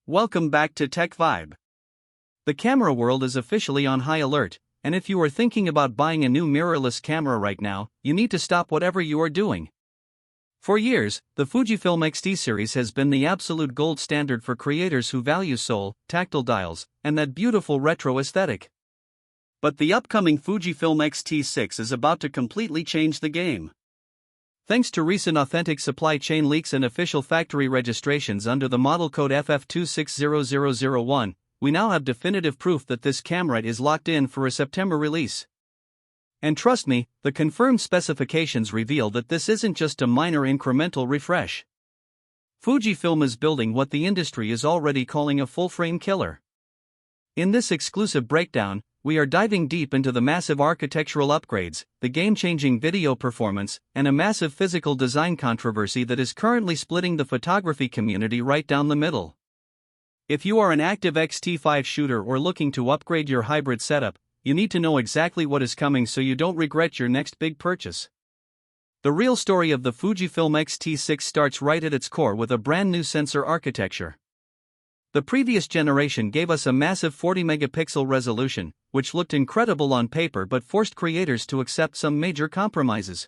Welcome back to Tech Vibe. The camera world is officially on high alert, and if you are thinking about buying a new mirrorless camera right now, you need to stop whatever you are doing. For years, the Fujifilm X-T series has been the absolute gold standard for creators who value soul, tactile dials, and that beautiful retro aesthetic. But the upcoming Fujifilm X-T6 is about to completely change the game. Thanks to recent authentic supply chain leaks and official factory registrations under the model code FF260001, we now have definitive proof that this camera is locked in for a September release. And trust me, the confirmed specifications reveal that this isn't just a minor incremental refresh. Fujifilm is building what the industry is already calling a full-frame killer. In this exclusive breakdown, we are diving deep into the massive architectural upgrades, the game-changing video performance, and a massive physical design controversy that is currently splitting the photography community right down the middle. If you are an active X-T5 shooter or looking to upgrade your hybrid setup, you need to know exactly what is coming so you don't regret your next big purchase. The real story of the Fujifilm X-T6 starts right at its core with a brand new sensor architecture. The previous generation gave us a massive 40-megapixel resolution, which looked incredible on paper but forced creators to accept some major compromises.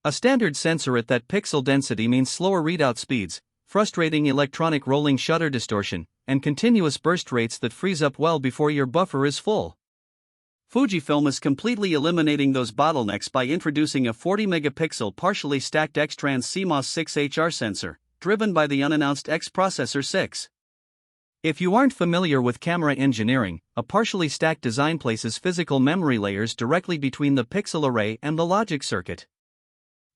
A standard sensor at that pixel density means slower readout speeds, frustrating electronic rolling shutter distortion, and continuous burst rates that freeze up well before your buffer is full. Fujifilm is completely eliminating those bottlenecks by introducing a 40-megapixel partially stacked X-Trans CMOS 6HR sensor, driven by the unannounced X processor 6. If you aren't familiar with camera engineering, a partially stacked design places physical memory layers directly between the pixel array and the logic circuit.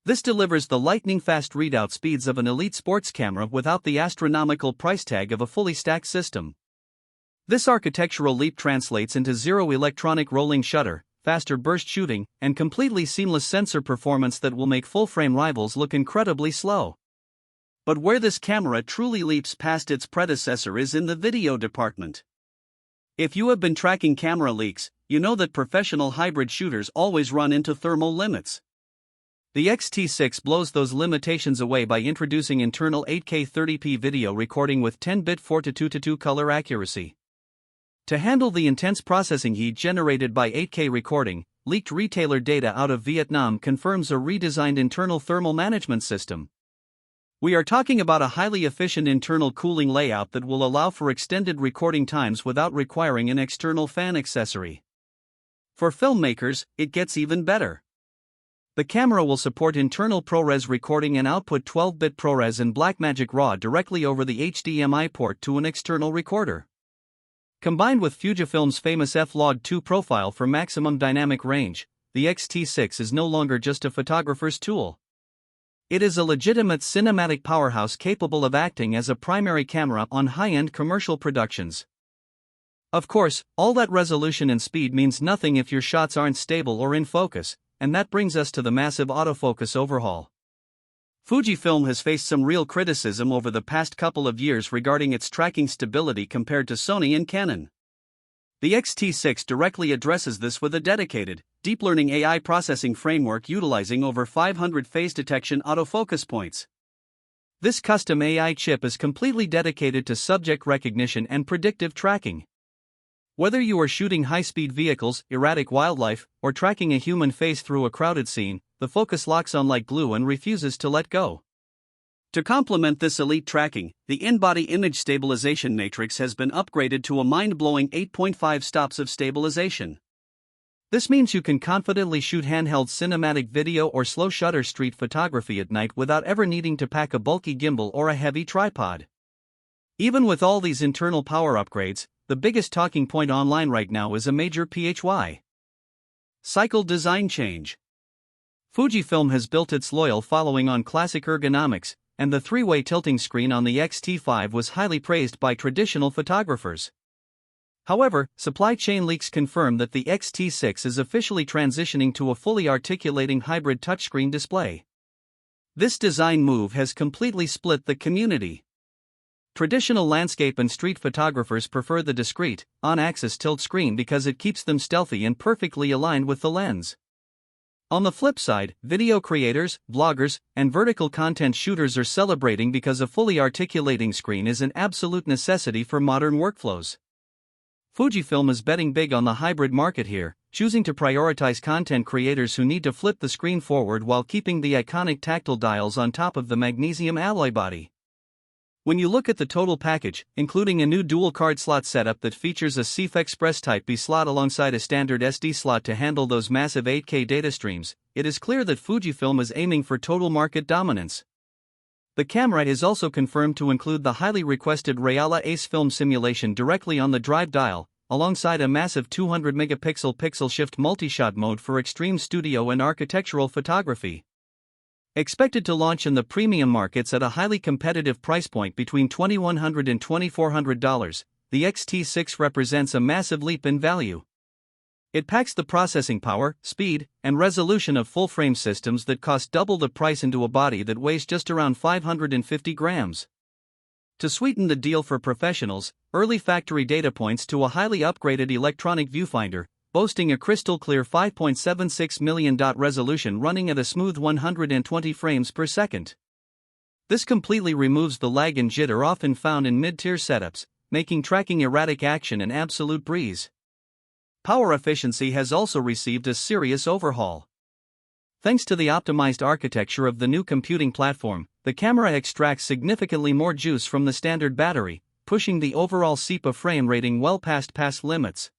This delivers the lightning-fast readout speeds of an elite sports camera without the astronomical price tag of a fully stacked system. This architectural leap translates into zero electronic rolling shutter, faster burst shooting, and completely seamless sensor performance that will make full-frame rivals look incredibly slow. But where this camera truly leaps past its predecessor is in the video department. If you have been tracking camera leaks, you know that professional hybrid shooters always run into thermal limits. The X-T6 blows those limitations away by introducing internal 8K 30p video recording with 10-bit 4:2:2 color accuracy. To handle the intense processing heat generated by 8K recording, leaked retailer data out of Vietnam confirms a redesigned internal thermal management system. We are talking about a highly efficient internal cooling layout that will allow for extended recording times without requiring an external fan accessory. For filmmakers, it gets even better. The camera will support internal ProRes recording and output 12-bit ProRes and Blackmagic RAW directly over the HDMI port to an external recorder. Combined with Fujifilm's famous F-Log2 profile for maximum dynamic range, the X-T6 is no longer just a photographer's tool. It is a legitimate cinematic powerhouse capable of acting as a primary camera on high-end commercial productions. Of course, all that resolution and speed means nothing if your shots aren't stable or in focus, and that brings us to the massive autofocus overhaul. Fujifilm has faced some real criticism over the past couple of years regarding its tracking stability compared to Sony and Canon. The X-T6 directly addresses this with a dedicated, deep learning AI processing framework utilizing over 500 phase detection autofocus points. This custom AI chip is completely dedicated to subject recognition and predictive tracking. Whether you are shooting high-speed vehicles, erratic wildlife, or tracking a human face through a crowded scene, the focus locks on like glue and refuses to let go. To complement this elite tracking, the in-body image stabilization matrix has been upgraded to a mind-blowing 8.5 stops of stabilization. This means you can confidently shoot handheld cinematic video or slow shutter street photography at night without ever needing to pack a bulky gimbal or a heavy tripod. Even with all these internal power upgrades, the biggest talking point online right now is a major PHY cycle design change. Fujifilm has built its loyal following on classic ergonomics, and the three-way tilting screen on the X-T5 was highly praised by traditional photographers. However, supply chain leaks confirm that the X-T6 is officially transitioning to a fully articulating hybrid touchscreen display. This design move has completely split the community. Traditional landscape and street photographers prefer the discrete, on-axis tilt screen because it keeps them stealthy and perfectly aligned with the lens. On the flip side, video creators, vloggers, and vertical content shooters are celebrating because a fully articulating screen is an absolute necessity for modern workflows. Fujifilm is betting big on the hybrid market here, choosing to prioritize content creators who need to flip the screen forward while keeping the iconic tactile dials on top of the magnesium alloy body. When you look at the total package, including a new dual card slot setup that features a CF Express Type B slot alongside a standard SD slot to handle those massive 8K data streams, it is clear that Fujifilm is aiming for total market dominance. The camera is also confirmed to include the highly requested Reala Ace film simulation directly on the drive dial, alongside a massive 200-megapixel pixel shift multi-shot mode for extreme studio and architectural photography. Expected to launch in the premium markets at a highly competitive price point between $2,100 and $2,400, the X-T6 represents a massive leap in value. It packs the processing power, speed, and resolution of full-frame systems that cost double the price into a body that weighs just around 550 grams. To sweeten the deal for professionals, early factory data points to a highly upgraded electronic viewfinder, boasting a crystal-clear 5.76 million dot resolution running at a smooth 120 frames per second. This completely removes the lag and jitter often found in mid-tier setups, making tracking erratic action an absolute breeze. Power efficiency has also received a serious overhaul. Thanks to the optimized architecture of the new computing platform, the camera extracts significantly more juice from the standard battery, pushing the overall CEPA frame rating well past limits.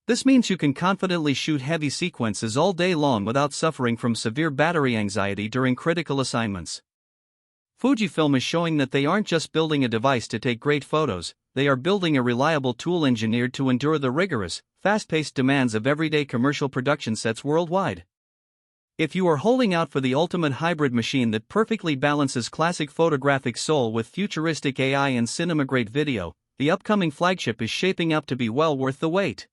This means you can confidently shoot heavy sequences all day long without suffering from severe battery anxiety during critical assignments. Fujifilm is showing that they aren't just building a device to take great photos, they are building a reliable tool engineered to endure the rigorous, fast-paced demands of everyday commercial production sets worldwide. If you are holding out for the ultimate hybrid machine that perfectly balances classic photographic soul with futuristic AI and cinema-grade video, the upcoming flagship is shaping up to be well worth the wait.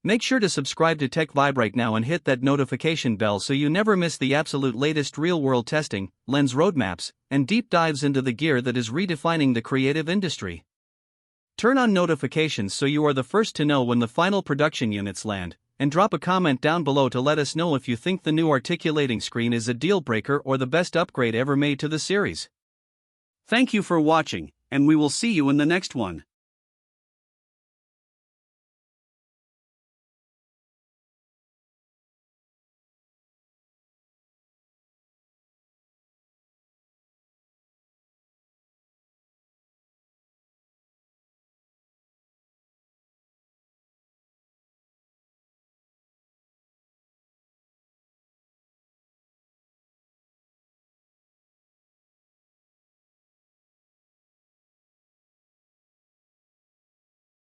Make sure to subscribe to Tech Vibe right now and hit that notification bell so you never miss the absolute latest real-world testing, lens roadmaps, and deep dives into the gear that is redefining the creative industry. Turn on notifications so you are the first to know when the final production units land, and drop a comment down below to let us know if you think the new articulating screen is a deal breaker or the best upgrade ever made to the series. Thank you for watching, and we will see you in the next one.